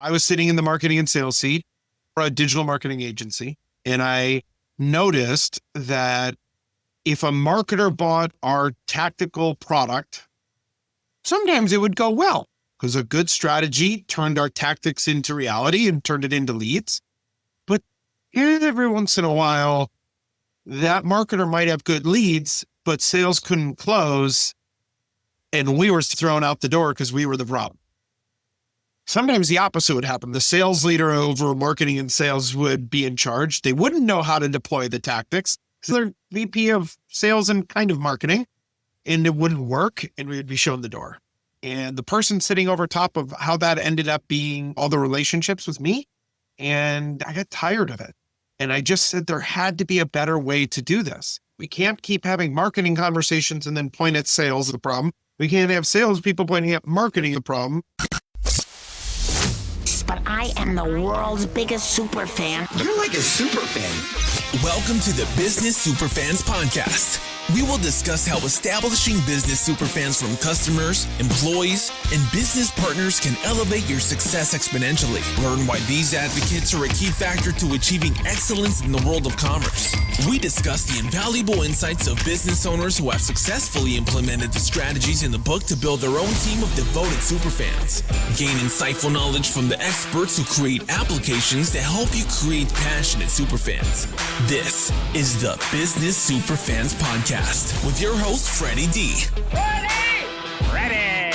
I was sitting in the marketing and sales seat for a digital marketing agency, and I noticed that if a marketer bought our tactical product, sometimes it would go well because a good strategy turned our tactics into reality and turned it into leads. But every once in a while, that marketer might have good leads, but sales couldn't close, and we were thrown out the door because we were the problem. Sometimes the opposite would happen. The sales leader over marketing and sales would be in charge. They wouldn't know how to deploy the tactics. So they're VP of sales and kind of marketing, and it wouldn't work, and we would be shown the door. And the person sitting over top of how that ended up being all the relationships with me, and I got tired of it. And I just said there had to be a better way to do this. We can't keep having marketing conversations and then point at sales as the problem. We can't have salespeople pointing at marketing the problem. But I am the world's biggest super fan. You're like a super fan. Welcome to the Business Superfans podcast. We will discuss how establishing business superfans from customers, employees, and business partners can elevate your success exponentially. Learn why these advocates are a key factor to achieving excellence in the world of commerce. We discuss the invaluable insights of business owners who have successfully implemented the strategies in the book to build their own team of devoted superfans. Gain insightful knowledge from the experts who create applications that help you create passionate superfans. This is the Business Superfans podcast with your host, Freddie D. Ready!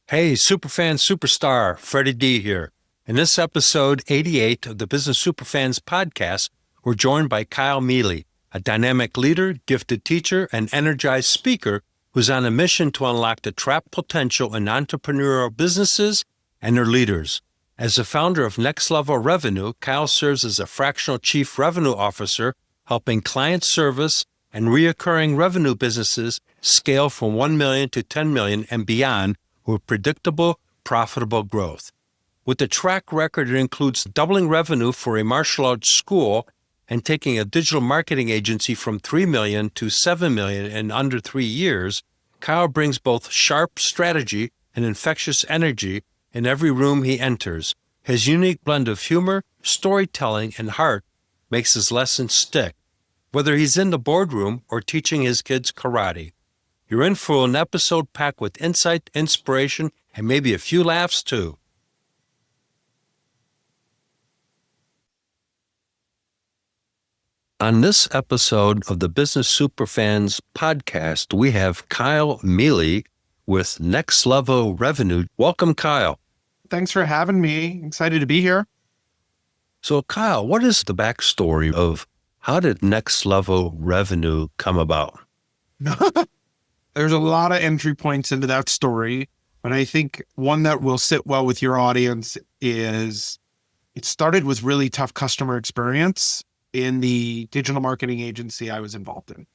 Hey, Superfan Superstar, Freddie D here. In this episode 88 of the Business Superfans podcast, we're joined by Kyle Mealy, a dynamic leader, gifted teacher, and energized speaker who's on a mission to unlock the trapped potential in entrepreneurial businesses and their leaders. As the founder of Next Level Revenue, Kyle serves as a fractional chief revenue officer, helping client service and reoccurring revenue businesses scale from 1 million to 10 million and beyond with predictable, profitable growth. With a track record that includes doubling revenue for a martial arts school and taking a digital marketing agency from 3 million to 7 million in under 3 years, Kyle brings both sharp strategy and infectious energy in every room he enters. His unique blend of humor, storytelling, and heart makes his lessons stick, whether he's in the boardroom or teaching his kids karate. You're in for an episode packed with insight, inspiration, and maybe a few laughs too. On this episode of the Business Superfans podcast, we have Kyle Mealy with Next Level Revenue. Welcome, Kyle. Thanks for having me. Excited to be here. So, Kyle, what is the backstory of how did Next Level Revenue come about? There's a lot of entry points into that story, but I think one that will sit well with your audience is it started with really tough customer experience in the digital marketing agency I was involved in.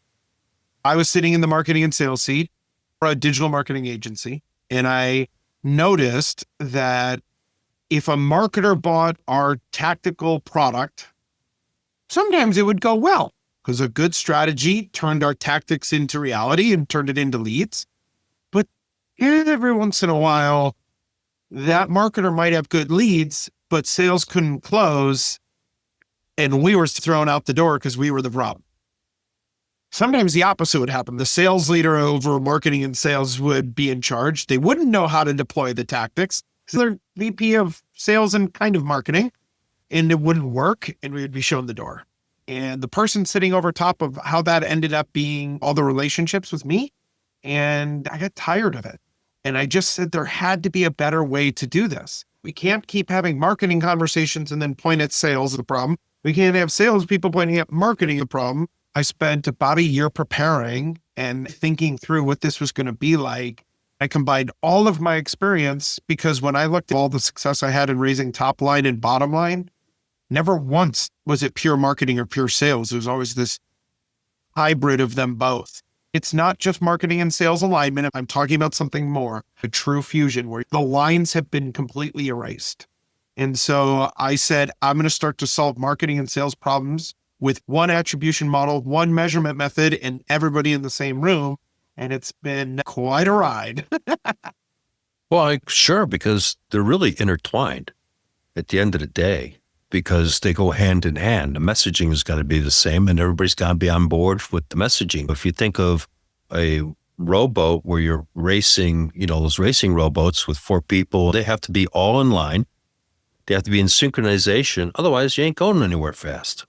I was sitting in the marketing and sales seat for a digital marketing agency, and I noticed that if a marketer bought our tactical product, sometimes it would go well because a good strategy turned our tactics into reality and turned it into leads. But every once in a while, that marketer might have good leads, but sales couldn't close, and we were thrown out the door because we were the problem. Sometimes the opposite would happen. The sales leader over marketing and sales would be in charge. They wouldn't know how to deploy the tactics. So they're VP of sales and kind of marketing, and it wouldn't work, and we would be shown the door. And the person sitting over top of how that ended up being all the relationships with me, and I got tired of it. And I just said there had to be a better way to do this. We can't keep having marketing conversations and then point at sales as the problem. We can't have salespeople pointing at marketing the problem. I spent about a year preparing and thinking through what this was going to be like. I combined all of my experience because when I looked at all the success I had in raising top line and bottom line, never once was it pure marketing or pure sales. There was always this hybrid of them both. It's not just marketing and sales alignment. I'm talking about something more, a true fusion where the lines have been completely erased. And so I said, I'm going to start to solve marketing and sales problems with one attribution model, one measurement method, and everybody in the same room. And it's been quite a ride. Well, sure, because they're really intertwined at the end of the day, because they go hand in hand. The messaging has got to be the same, and everybody's got to be on board with the messaging. If you think of a rowboat where you're racing, those racing rowboats with 4 people, they have to be all in line. They have to be in synchronization. Otherwise, you ain't going anywhere fast.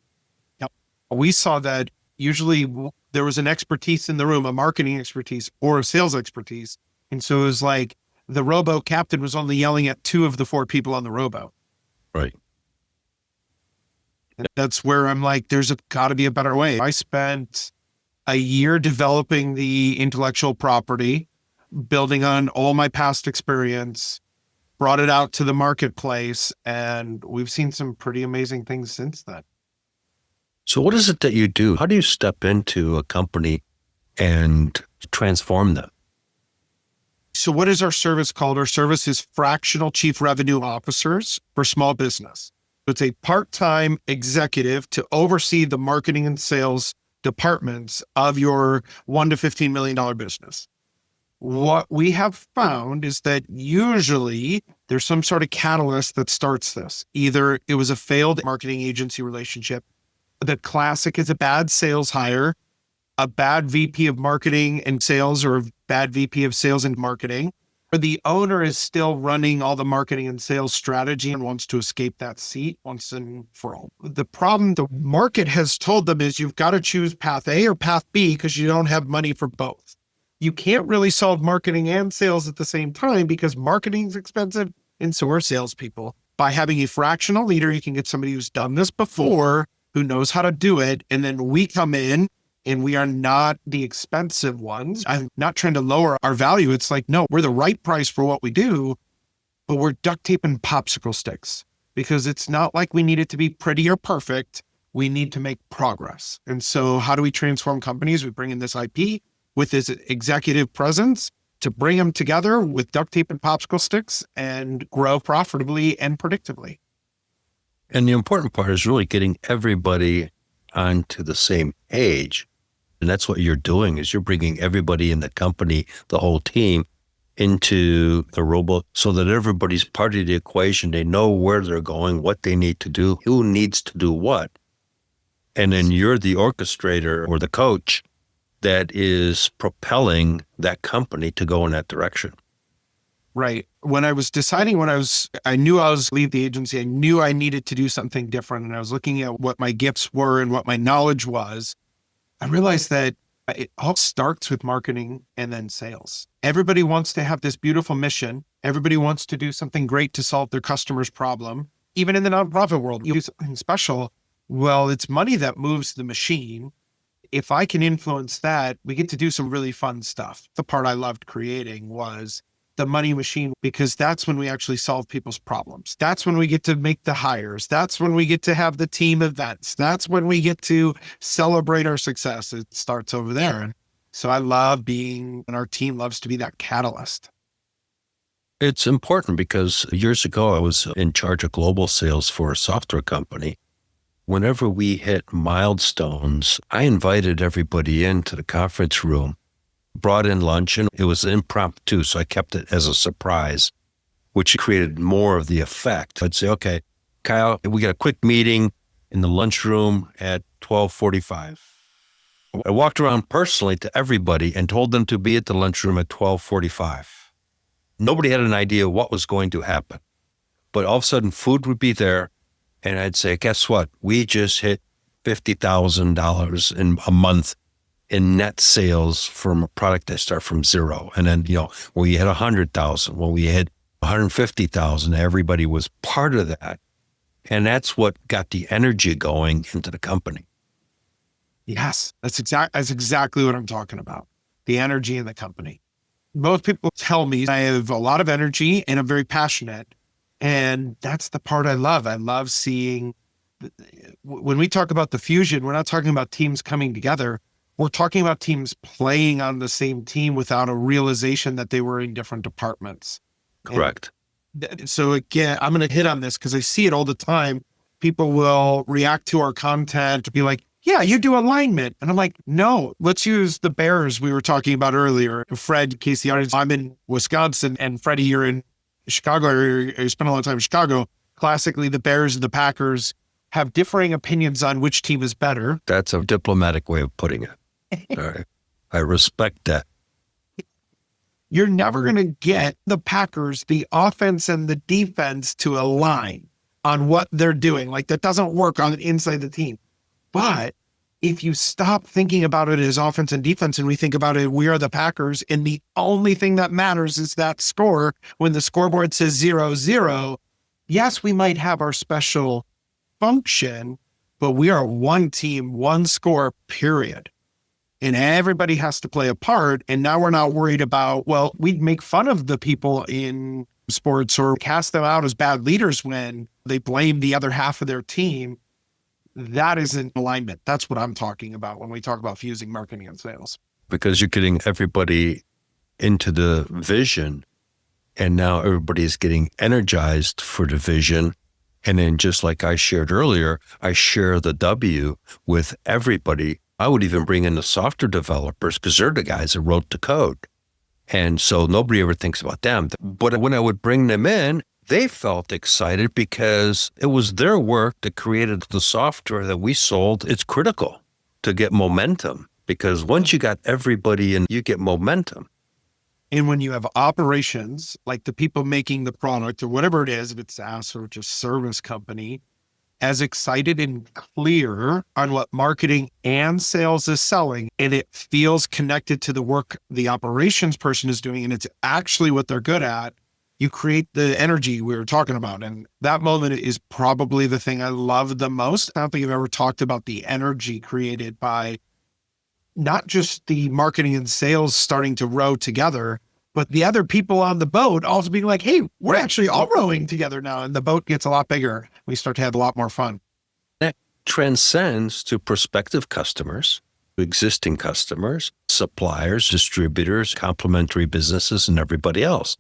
Yep. We saw that usually there was an expertise in the room, a marketing expertise or a sales expertise. And so it was like the rowboat captain was only yelling at 2 of the 4 people on the rowboat. Right. And that's where I'm like, there's got to be a better way. I spent a year developing the intellectual property, building on all my past experience, brought it out to the marketplace, and we've seen some pretty amazing things since then. So what is it that you do? How do you step into a company and transform them? So what is our service called? Our service is Fractional Chief Revenue Officers for small business. It's a part-time executive to oversee the marketing and sales departments of your $1 to $15 million business. What we have found is that usually there's some sort of catalyst that starts this. Either it was a failed marketing agency relationship. The classic is a bad sales hire, a bad VP of marketing and sales, or a bad VP of sales and marketing, or the owner is still running all the marketing and sales strategy and wants to escape that seat once and for all. The problem the market has told them is you've got to choose path A or path B because you don't have money for both. You can't really solve marketing and sales at the same time because marketing is expensive and so are salespeople. By having a fractional leader, you can get somebody who's done this before, who knows how to do it. And then we come in and we are not the expensive ones. I'm not trying to lower our value. It's like, no, we're the right price for what we do, but we're duct tape and popsicle sticks because it's not like we need it to be pretty or perfect. We need to make progress. And so how do we transform companies? We bring in this IP with this executive presence to bring them together with duct tape and popsicle sticks and grow profitably and predictably. And the important part is really getting everybody onto the same page. And that's what you're doing, is you're bringing everybody in the company, the whole team, into the rowboat so that everybody's part of the equation. They know where they're going, what they need to do, who needs to do what. And then you're the orchestrator or the coach that is propelling that company to go in that direction. Right. When I was deciding I knew I was leave the agency. I knew I needed to do something different. And I was looking at what my gifts were and what my knowledge was. I realized that it all starts with marketing and then sales. Everybody wants to have this beautiful mission. Everybody wants to do something great to solve their customer's problem. Even in the nonprofit world, you do something special. Well, it's money that moves the machine. If I can influence that, we get to do some really fun stuff. The part I loved creating was the money machine, because that's when we actually solve people's problems. That's when we get to make the hires. That's when we get to have the team events. That's when we get to celebrate our success. It starts over there. And so I love being, and our team loves to be that catalyst. It's important because years ago, I was in charge of global sales for a software company. Whenever we hit milestones, I invited everybody into the conference room, brought in lunch, and it was impromptu, so I kept it as a surprise, which created more of the effect. I'd say, okay, Kyle, we got a quick meeting in the lunchroom at 12:45. I walked around personally to everybody and told them to be at the lunchroom at 12:45. Nobody had an idea what was going to happen, but all of a sudden food would be there, and I'd say, guess what? We just hit $50,000 in a month in net sales from a product that start from zero. And then, when we hit 100,000, when we hit 150,000, everybody was part of that. And that's what got the energy going into the company. Yes, that's exactly what I'm talking about. The energy in the company. Most people tell me I have a lot of energy and I'm very passionate. And that's the part I love. I love seeing, when we talk about the fusion, we're not talking about teams coming together. We're talking about teams playing on the same team without a realization that they were in different departments. Correct. So again, I'm going to hit on this because I see it all the time. People will react to our content to be like, yeah, you do alignment. And I'm like, no, let's use the Bears we were talking about earlier. Fred, in case the audience, I'm in Wisconsin and Freddie, you're in Chicago, or you spent a lot of time in Chicago. Classically, the Bears and the Packers have differing opinions on which team is better. That's a diplomatic way of putting it. All right. I respect that. You're never going to get the Packers, the offense and the defense to align on what they're doing. Like that doesn't work on the inside the team. But if you stop thinking about it as offense and defense and we think about it, we are the Packers, and the only thing that matters is that score. When the scoreboard says 0-0, yes, we might have our special function, but we are one team, one score, period. And everybody has to play a part. And now we're not worried about, well, we'd make fun of the people in sports or cast them out as bad leaders when they blame the other half of their team. That isn't alignment. That's what I'm talking about when we talk about fusing marketing and sales. Because you're getting everybody into the vision, and now everybody's getting energized for the vision. And then just like I shared earlier, I share the W with everybody. I would even bring in the software developers because they're the guys that wrote the code. And so nobody ever thinks about them. But when I would bring them in, they felt excited because it was their work that created the software that we sold. It's critical to get momentum because once you got everybody in, you get momentum. And when you have operations, like the people making the product or whatever it is, if it's SaaS or just service company, as excited and clear on what marketing and sales is selling, and it feels connected to the work the operations person is doing, and it's actually what they're good at, you create the energy we were talking about. And that moment is probably the thing I love the most. I don't think I've ever talked about the energy created by not just the marketing and sales starting to row together, but the other people on the boat also being like, hey, we're actually all rowing together now. And the boat gets a lot bigger. We start to have a lot more fun. That transcends to prospective customers, existing customers, suppliers, distributors, complementary businesses, and everybody else.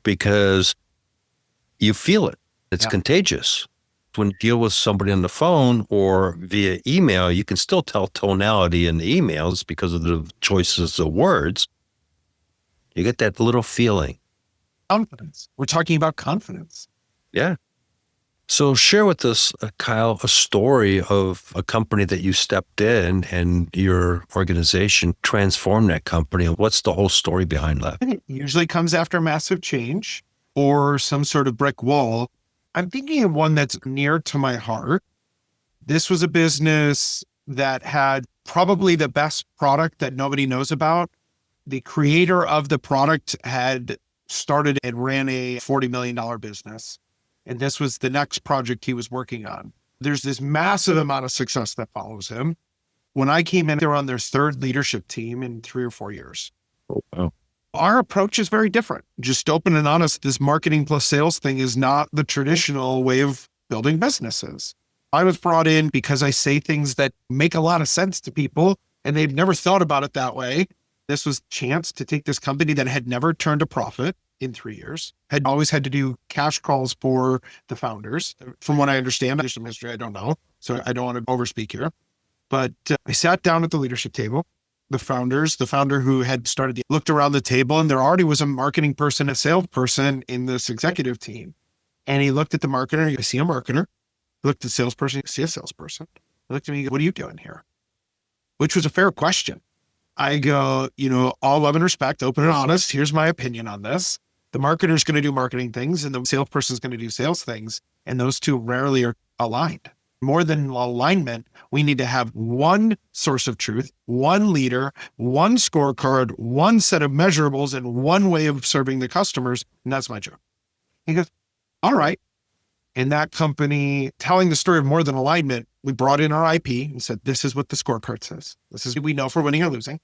Because you feel it. It's contagious. When you deal with somebody on the phone or via email, you can still tell tonality in the emails because of the choices of words. You get that little feeling. Confidence. We're talking about confidence. Yeah. So share with us, Kyle, a story of a company that you stepped in and your organization transformed that company. And what's the whole story behind that? It usually comes after massive change or some sort of brick wall. I'm thinking of one that's near to my heart. This was a business that had probably the best product that nobody knows about. The creator of the product had started and ran a $40 million business. And this was the next project he was working on. There's this massive amount of success that follows him. When I came in, they were on their third leadership team in 3 or 4 years. Oh, wow. Our approach is very different. Just open and honest, this marketing plus sales thing is not the traditional way of building businesses. I was brought in because I say things that make a lot of sense to people, and they've never thought about it that way. This was a chance to take this company that had never turned a profit in 3 years, had always had to do cash calls for the founders. From what I understand, there's some history I don't know, so I don't want to overspeak here. But I sat down at the leadership table. The founder who had started, looked around the table, and there already was a marketing person, a salesperson in this executive team. And he looked at the marketer. I see a marketer. He looked at the salesperson. I see a salesperson. He looked at me. He goes, what are you doing here? Which was a fair question. I go, all love and respect, open and honest. Here's my opinion on this. The marketer's going to do marketing things and the salesperson's going to do sales things. And those two rarely are aligned. More than alignment, we need to have one source of truth, one leader, one scorecard, one set of measurables, and one way of serving the customers. And that's my job. He goes, all right. In that company, telling the story of more than alignment, we brought in our IP and said, this is what the scorecard says. This is what we know for winning or losing.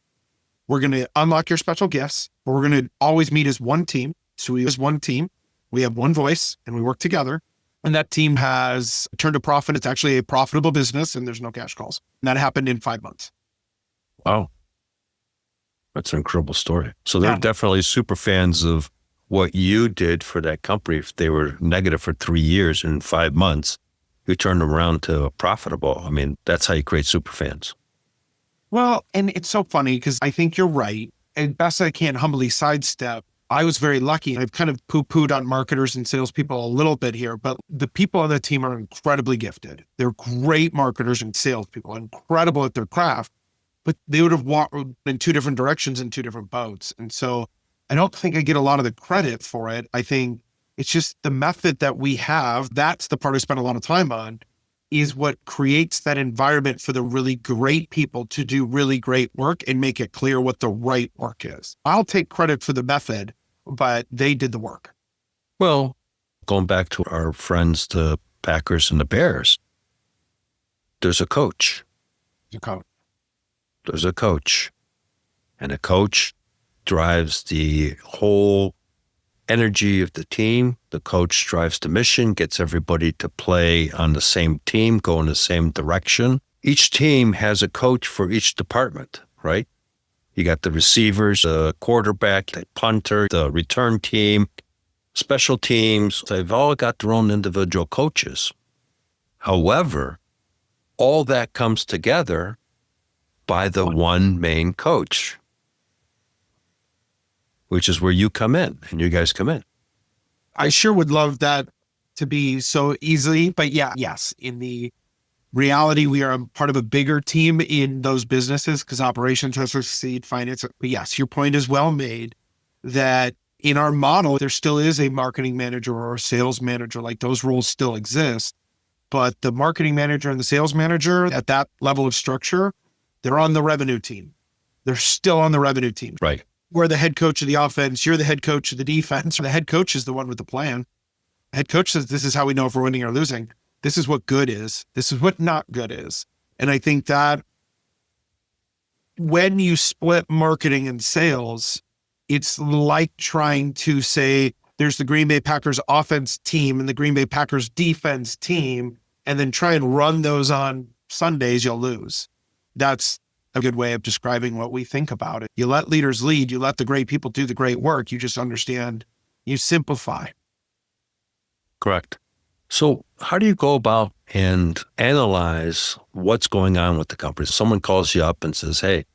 We're going to unlock your special gifts, but we're going to always meet as one team. So we as one team, we have one voice and we work together. And that team has turned a profit. It's actually a profitable business and there's no cash calls. And that happened in 5 months. Wow. That's an incredible story. So they're definitely super fans of what you did for that company, if they were negative for 3 years and 5 months, you turned them around to profitable. I mean, that's how you create superfans. Well, and it's so funny because I think you're right. And best I can humbly sidestep, I was very lucky. I've kind of poo-pooed on marketers and salespeople a little bit here, but the people on the team are incredibly gifted. They're great marketers and salespeople, incredible at their craft, but they would have walked in two different directions in two different boats. And so I don't think I get a lot of the credit for it. I think it's just the method that we have. That's the part I spent a lot of time on, is what creates that environment for the really great people to do really great work and make it clear what the right work is. I'll take credit for the method, but they did the work. Well, going back to our friends, the Packers and the Bears, there's a coach. There's a coach. And a coach drives the whole energy of the team. The coach drives the mission, gets everybody to play on the same team, go in the same direction. Each team has a coach for each department, right? You got the receivers, the quarterback, the punter, the return team, special teams. They've all got their own individual coaches. However, all that comes together by the one main coach, which is where you come in and you guys come in. I sure would love that to be so easily, but yes, in the reality, we are a part of a bigger team in those businesses because operations has to succeed, finance. But yes, your point is well made that in our model, there still is a marketing manager or a sales manager, like those roles still exist. But the marketing manager and the sales manager at that level of structure, they're on the revenue team. They're still on the revenue team. Right. We're the head coach of the offense. You're the head coach of the defense. The head coach is the one with the plan. The head coach says, this is how we know if we're winning or losing. This is what good is. This is what not good is. And I think that when you split marketing and sales, it's like trying to say there's the Green Bay Packers offense team and the Green Bay Packers defense team, and then try and run those on Sundays, you'll lose. That's a good way of describing what we think about it. You let leaders lead, you let the great people do the great work. You just understand, you simplify. Correct. So how do you go about and analyze what's going on with the company? Someone calls you up and says, hey,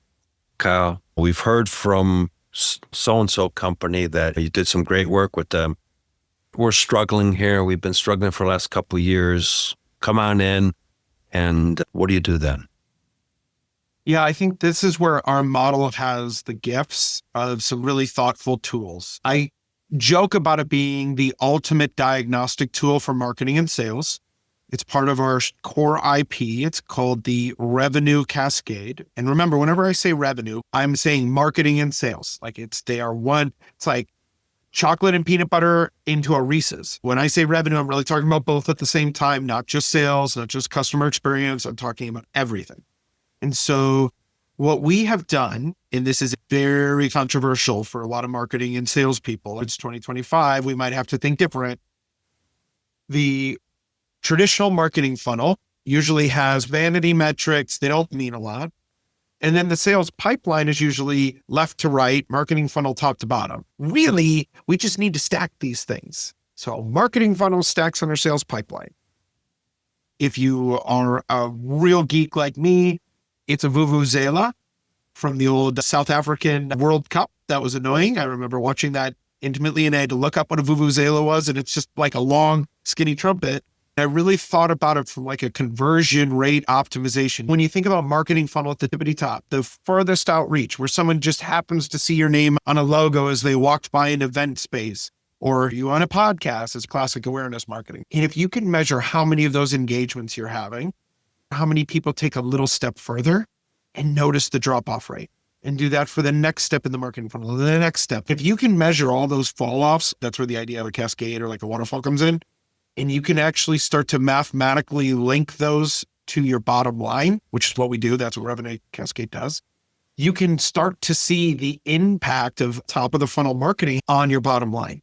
Kyle, we've heard from so-and-so company that you did some great work with them. We're struggling here. We've been struggling for the last couple of years. Come on in. And what do you do then? Yeah, I think this is where our model has the gifts of some really thoughtful tools. I joke about it being the ultimate diagnostic tool for marketing and sales. It's part of our core IP. It's called the revenue cascade. And remember, whenever I say revenue, I'm saying marketing and sales. Like they are one. It's like chocolate and peanut butter into a Reese's. When I say revenue, I'm really talking about both at the same time, not just sales, not just customer experience. I'm talking about everything. And so what we have done, and this is very controversial for a lot of marketing and salespeople, it's 2025, we might have to think different. The traditional marketing funnel usually has vanity metrics. They don't mean a lot. And then the sales pipeline is usually left to right, marketing funnel top to bottom. Really, we just need to stack these things. So marketing funnel stacks on our sales pipeline. If you are a real geek like me, it's a vuvuzela from the old South African World Cup. That was annoying. I remember watching that intimately, and I had to look up what a vuvuzela was, and it's just like a long, skinny trumpet. I really thought about it from like a conversion rate optimization. When you think about marketing funnel at the tippity top, the furthest outreach where someone just happens to see your name on a logo as they walked by an event space, or you on a podcast is classic awareness marketing. And if you can measure how many of those engagements you're having, how many people take a little step further and notice the drop-off rate and do that for the next step in the marketing funnel, the next step. If you can measure all those fall-offs, that's where the idea of a cascade or like a waterfall comes in. And you can actually start to mathematically link those to your bottom line, which is what we do. That's what Revenue Cascade does. You can start to see the impact of top of the funnel marketing on your bottom line.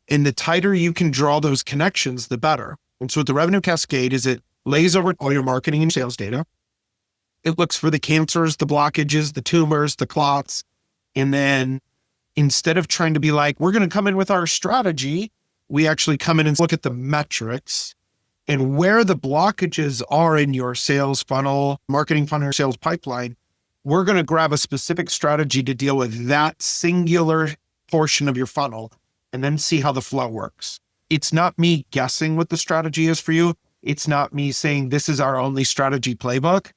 And the tighter you can draw those connections, the better. And so what the Revenue Cascade is, it lays over all your marketing and sales data. It looks for the cancers, the blockages, the tumors, the clots, and then instead of trying to be like, we're going to come in with our strategy, we actually come in and look at the metrics and where the blockages are in your sales funnel, marketing funnel, or sales pipeline. We're going to grab a specific strategy to deal with that singular portion of your funnel and then see how the flow works. It's not me guessing what the strategy is for you. It's not me saying this is our only strategy playbook.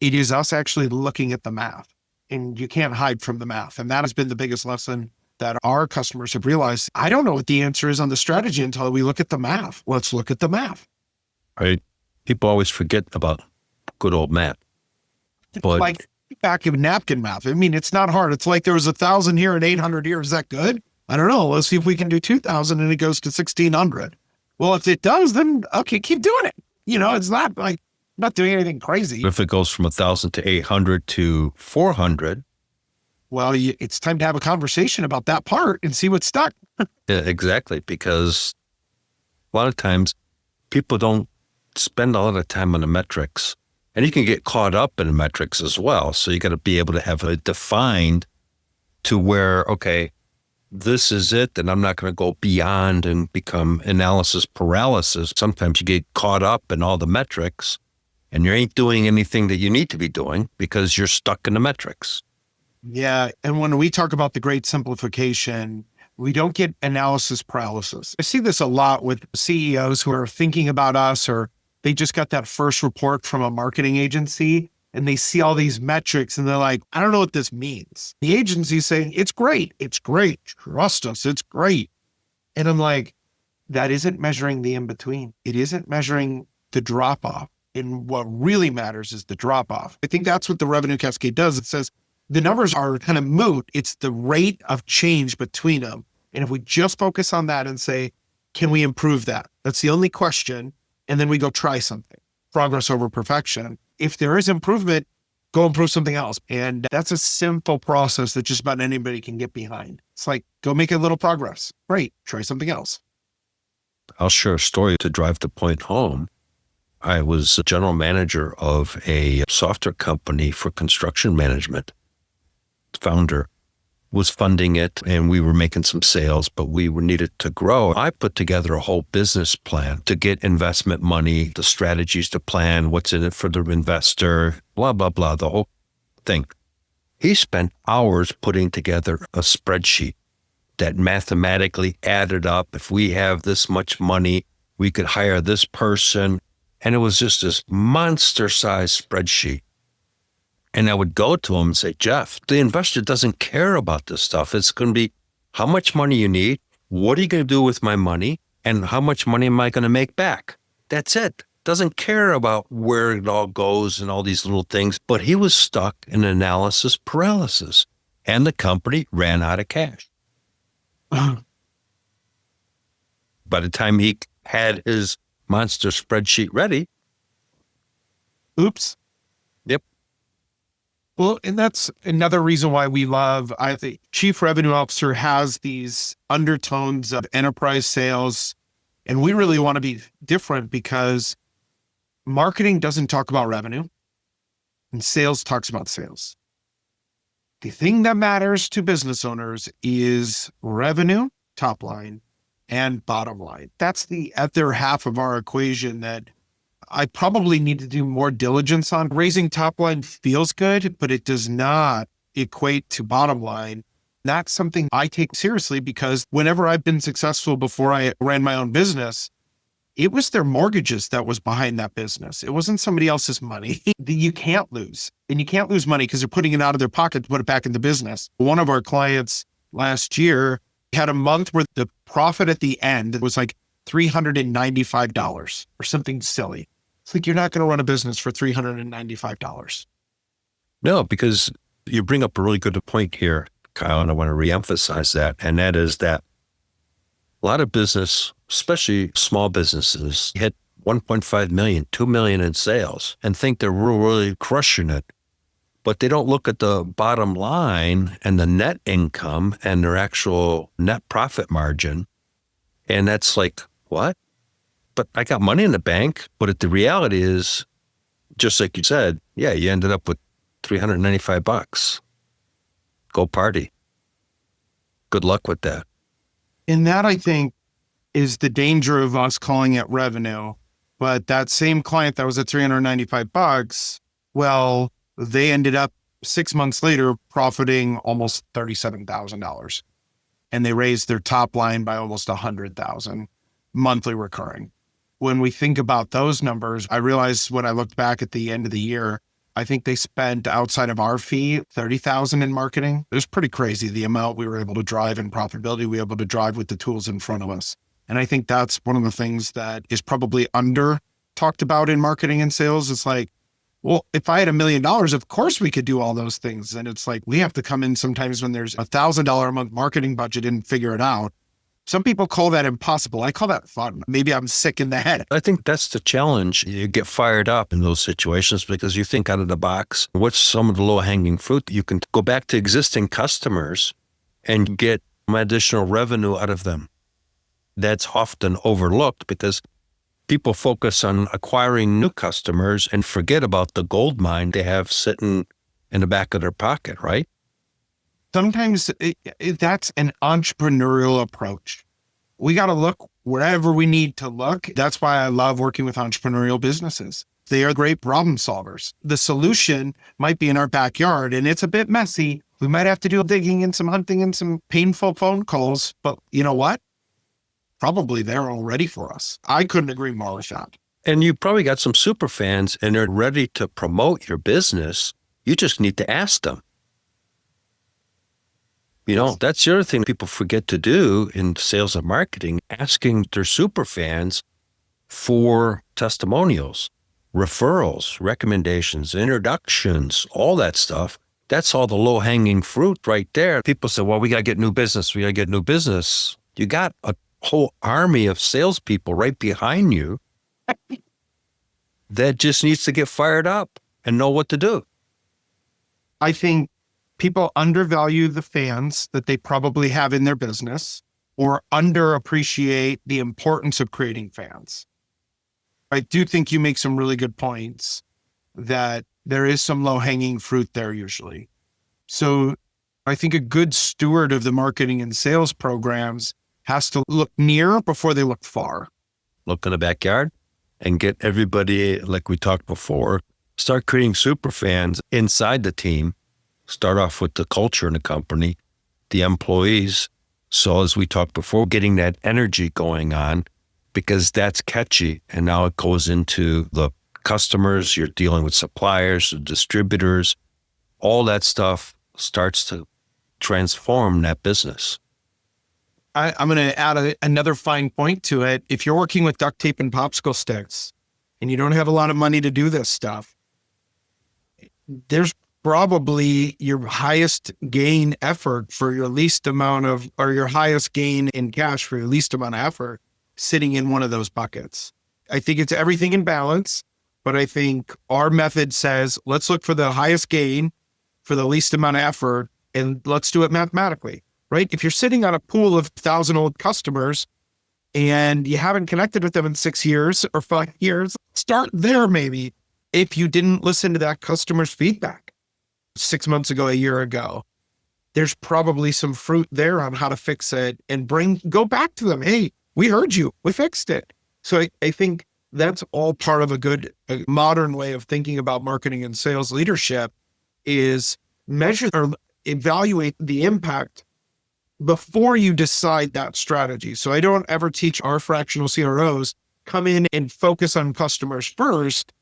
It is us actually looking at the math, and you can't hide from the math. And that has been the biggest lesson that our customers have realized. I don't know what the answer is on the strategy until we look at the math. Let's look at the math. Right. People always forget about good old math. But Like back of napkin math. I mean, it's not hard. It's like there was 1,000 here and 800 here. Is that good? I don't know. Let's see if we can do 2,000 and it goes to 1,600. Well, if it does, then okay, keep doing it. It's not like not doing anything crazy. if it goes from 1,000 to 800 to 400, Well, it's time to have a conversation about that part and see what's stuck. yeah, exactly, because a lot of times people don't spend a lot of time on the metrics, and you can get caught up in the metrics as well. So you got to be able to have it defined to where, okay, this is it, and I'm not going to go beyond and become analysis paralysis. Sometimes you get caught up in all the metrics and you ain't doing anything that you need to be doing because you're stuck in the metrics. Yeah. And when we talk about the great simplification, we don't get analysis paralysis. I see this a lot with CEOs who are thinking about us, or they just got that first report from a marketing agency and they see all these metrics and they're like, I don't know what this means. The agency's saying, it's great. It's great. Trust us. It's great. And I'm like, that isn't measuring the in-between. It isn't measuring the drop-off. And what really matters is the drop-off. I think that's what the revenue cascade does. It says the numbers are kind of moot. It's the rate of change between them. And if we just focus on that and say, can we improve that? That's the only question. And then we go try something. Progress over perfection. If there is improvement, go improve something else. And that's a simple process that just about anybody can get behind. It's like, go make a little progress. Great. Try something else. I'll share a story to drive the point home. I was a general manager of a software company for construction management. Founder was funding it, and we were making some sales, but we were needed to grow. I put together a whole business plan to get investment money, the strategies to plan, what's in it for the investor, blah, blah, blah, the whole thing. He spent hours putting together a spreadsheet that mathematically added up. If we have this much money, we could hire this person. And it was just this monster-sized spreadsheet. And I would go to him and say, Jeff, the investor doesn't care about this stuff. It's going to be how much money you need, what are you going to do with my money, and how much money am I going to make back? That's it. Doesn't care about where it all goes and all these little things. But he was stuck in analysis paralysis, and the company ran out of cash. By the time he had his monster spreadsheet ready. Oops. Yep. Well, and that's another reason why we love, I think Chief Revenue Officer has these undertones of enterprise sales. And we really want to be different because marketing doesn't talk about revenue and sales talks about sales. The thing that matters to business owners is revenue, top line, and bottom line. That's the other half of our equation that I probably need to do more diligence on. Raising top line feels good, but it does not equate to bottom line. That's something I take seriously because whenever I've been successful before I ran my own business, it was their mortgages that was behind that business. It wasn't somebody else's money. You can't lose. And you can't lose money because they're putting it out of their pocket to put it back in the business. One of our clients last year had a month where the profit at the end was like $395 or something silly. It's like, you're not going to run a business for $395. No, because you bring up a really good point here, Kyle, and I want to reemphasize that. And that is that a lot of business, especially small businesses, hit 1.5 million, 2 million in sales and think they're really crushing it. But they don't look at the bottom line and the net income and their actual net profit margin. And that's like, what? But I got money in the bank. But the reality is, just like you said, yeah, you ended up with $395. Go party. Good luck with that. And that, I think, is the danger of us calling it revenue. But that same client that was at $395, well, they ended up 6 months later profiting almost $37,000. And they raised their top line by almost $100,000 monthly recurring. When we think about those numbers, I realized when I looked back at the end of the year, I think they spent outside of our fee, $30,000 in marketing. It was pretty crazy, the amount we were able to drive in profitability, we were able to drive with the tools in front of us. And I think that's one of the things that is probably under talked about in marketing and sales. It's like, well, if I had $1 million, of course we could do all those things. And it's like, we have to come in sometimes when there's $1,000 a month marketing budget and figure it out. Some people call that impossible. I call that fun. Maybe I'm sick in the head. I think that's the challenge. You get fired up in those situations because you think out of the box. What's some of the low-hanging fruit? You can go back to existing customers and get additional revenue out of them. That's often overlooked because people focus on acquiring new customers and forget about the gold mine they have sitting in the back of their pocket, right? Sometimes that's an entrepreneurial approach. We got to look wherever we need to look. That's why I love working with entrepreneurial businesses. They are great problem solvers. The solution might be in our backyard and it's a bit messy. We might have to do digging and some hunting and some painful phone calls, but you know what? Probably they're all ready for us. I couldn't agree more with that. And you probably got some super fans and they're ready to promote your business. You just need to ask them. You know, that's the other thing people forget to do in sales and marketing, asking their super fans for testimonials, referrals, recommendations, introductions, all that stuff. That's all the low-hanging fruit right there. People say, well, we got to get new business. We got to get new business. You got a whole army of salespeople right behind you that just needs to get fired up and know what to do. I think people undervalue the fans that they probably have in their business or underappreciate the importance of creating fans. I do think you make some really good points that there is some low-hanging fruit there usually. So I think a good steward of the marketing and sales programs has to look near before they look far. Look in the backyard and get everybody, like we talked before, start creating super fans inside the team. Start off with the culture in the company, the employees. So as we talked before, getting that energy going on because that's catchy. And now it goes into the customers, you're dealing with suppliers, distributors, all that stuff starts to transform that business. I'm going to add another fine point to it. If you're working with duct tape and popsicle sticks and you don't have a lot of money to do this stuff, there's probably your highest gain effort for your least amount of, or your highest gain in cash for your least amount of effort sitting in one of those buckets. I think it's everything in balance, but I think our method says, let's look for the highest gain for the least amount of effort and let's do it mathematically, right? If you're sitting on a pool of 1,000 old customers and you haven't connected with them in 6 years or 5 years, start there maybe if you didn't listen to that customer's feedback 6 months ago, a year ago. There's probably some fruit there on how to fix it and go back to them. Hey, we heard you, we fixed it. So I think that's all part of a modern way of thinking about marketing and sales leadership is measure or evaluate the impact before you decide that strategy. So I don't ever teach our fractional CROs come in and focus on customers first.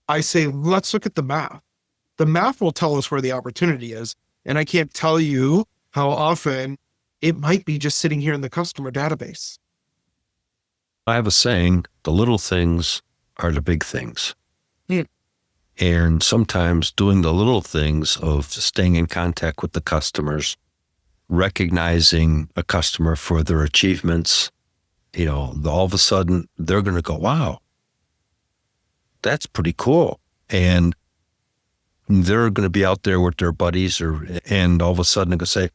I say, let's look at the math. The math will tell us where the opportunity is. And I can't tell you how often it might be just sitting here in the customer database. I have a saying, the little things are the big things. Yeah. And sometimes doing the little things of staying in contact with the customers, recognizing a customer for their achievements, all of a sudden they're going to go, wow, that's pretty cool. And they're going to be out there with their buddies and all of a sudden they're going to say,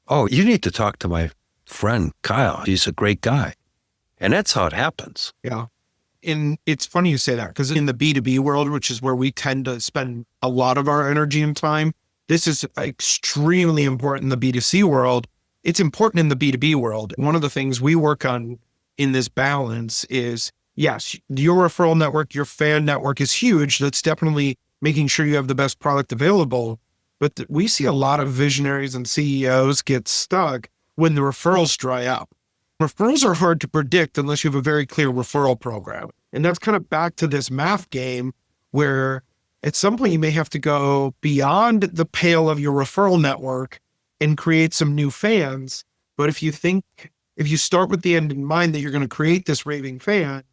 oh, you need to talk to my friend, Kyle. He's a great guy. And that's how it happens. Yeah. And it's funny you say that because in the B2B world, which is where we tend to spend a lot of our energy and time, this is extremely important in the B2C world it's important in the B2B world. One of the things we work on in this balance is, yes, your referral network, your fan network is huge. That's definitely making sure you have the best product available. But we see a lot of visionaries and CEOs get stuck when the referrals dry up. Referrals are hard to predict unless you have a very clear referral program. And that's kind of back to this math game where at some point you may have to go beyond the pale of your referral network and create some new fans. But if you start with the end in mind that you're going to create this raving fan,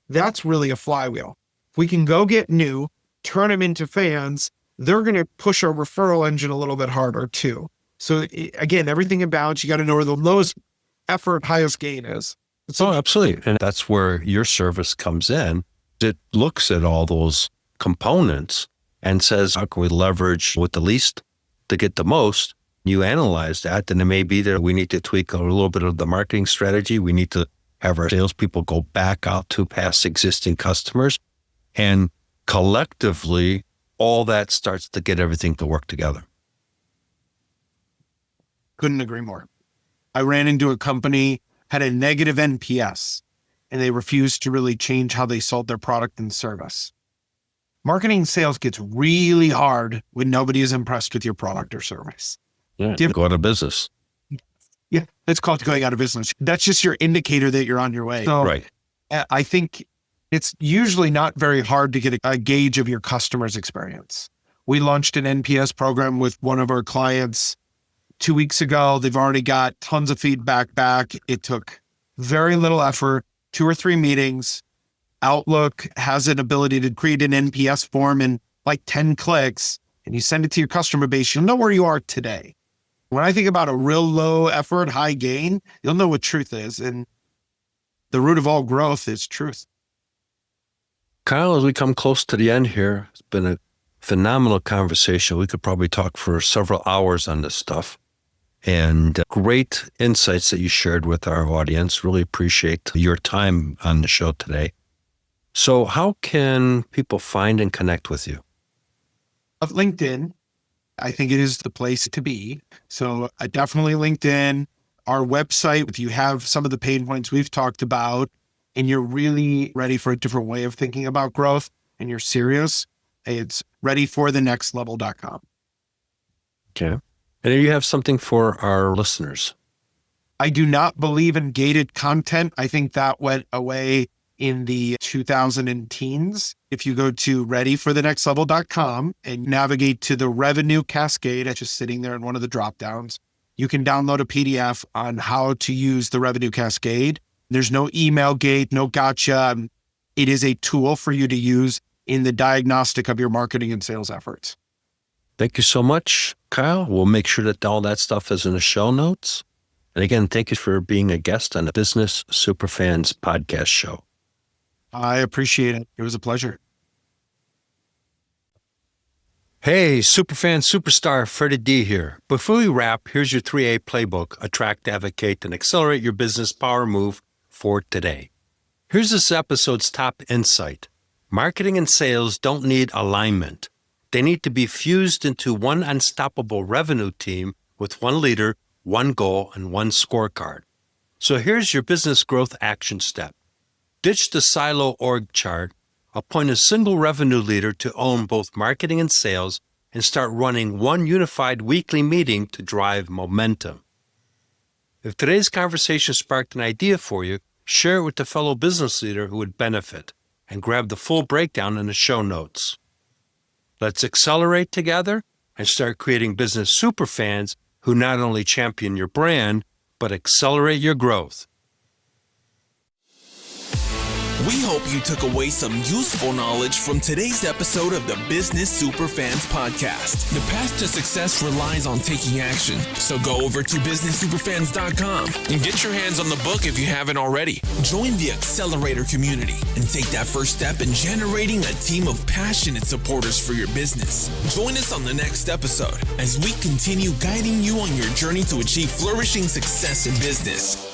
that's really a flywheel. If we can go get new, turn them into fans, they're going to push our referral engine a little bit harder too. So again, everything in balance, you got to know where the lowest effort, highest gain is. Oh, absolutely. And that's where your service comes in. It looks at all those components and says, how can we leverage with the least to get the most? You analyze that, and it may be that we need to tweak a little bit of the marketing strategy. We need to have our salespeople go back out to past existing customers, and collectively, all that starts to get everything to work together. Couldn't agree more. I ran into a company, had a negative NPS, and they refused to really change how they sold their product and service. Marketing and sales gets really hard when nobody is impressed with your product or service. Yeah, go out of business. Yeah, it's called going out of business. That's just your indicator that you're on your way. So Right. I think it's usually not very hard to get a gauge of your customer's experience. We launched an NPS program with one of our clients 2 weeks ago. They've already got tons of feedback back. It took very little effort, 2 or 3 meetings. Outlook has an ability to create an NPS form in like 10 clicks, and you send it to your customer base. You'll know where you are today. When I think about a real low effort, high gain, you'll know what truth is. And the root of all growth is truth. Kyle, as we come close to the end here, it's been a phenomenal conversation. We could probably talk for several hours on this stuff. And great insights that you shared with our audience. Really appreciate your time on the show today. So how can people find and connect with you? Of LinkedIn, I think it is the place to be. So definitely LinkedIn, our website, if you have some of the pain points we've talked about and you're really ready for a different way of thinking about growth and you're serious, it's readyforthenextlevel.com. Okay. And you have something for our listeners. I do not believe in gated content. I think that went away in the 2010s. If you go to readyforthenextlevel.com and navigate to the revenue cascade, it's just sitting there in one of the drop downs, you can download a PDF on how to use the revenue cascade. There's no email gate, no gotcha. It is a tool for you to use in the diagnostic of your marketing and sales efforts. Thank you so much, Kyle. We'll make sure that all that stuff is in the show notes. And again, thank you for being a guest on the Business Superfans podcast show. I appreciate it. It was a pleasure. Hey, Superfan Superstar Freddie D here. Before we wrap, here's your 3A playbook, attract, advocate, and accelerate your business power move for today. Here's this episode's top insight. Marketing and sales don't need alignment. They need to be fused into one unstoppable revenue team with one leader, one goal, and one scorecard. So here's your business growth action step. Ditch the silo org chart, appoint a single revenue leader to own both marketing and sales, and start running one unified weekly meeting to drive momentum. If today's conversation sparked an idea for you, share it with a fellow business leader who would benefit, and grab the full breakdown in the show notes. Let's accelerate together and start creating business superfans who not only champion your brand, but accelerate your growth. We hope you took away some useful knowledge from today's episode of the Business Superfans podcast. The path to success relies on taking action. So go over to businesssuperfans.com and get your hands on the book if you haven't already. Join the Accelerator community and take that first step in generating a team of passionate supporters for your business. Join us on the next episode as we continue guiding you on your journey to achieve flourishing success in business.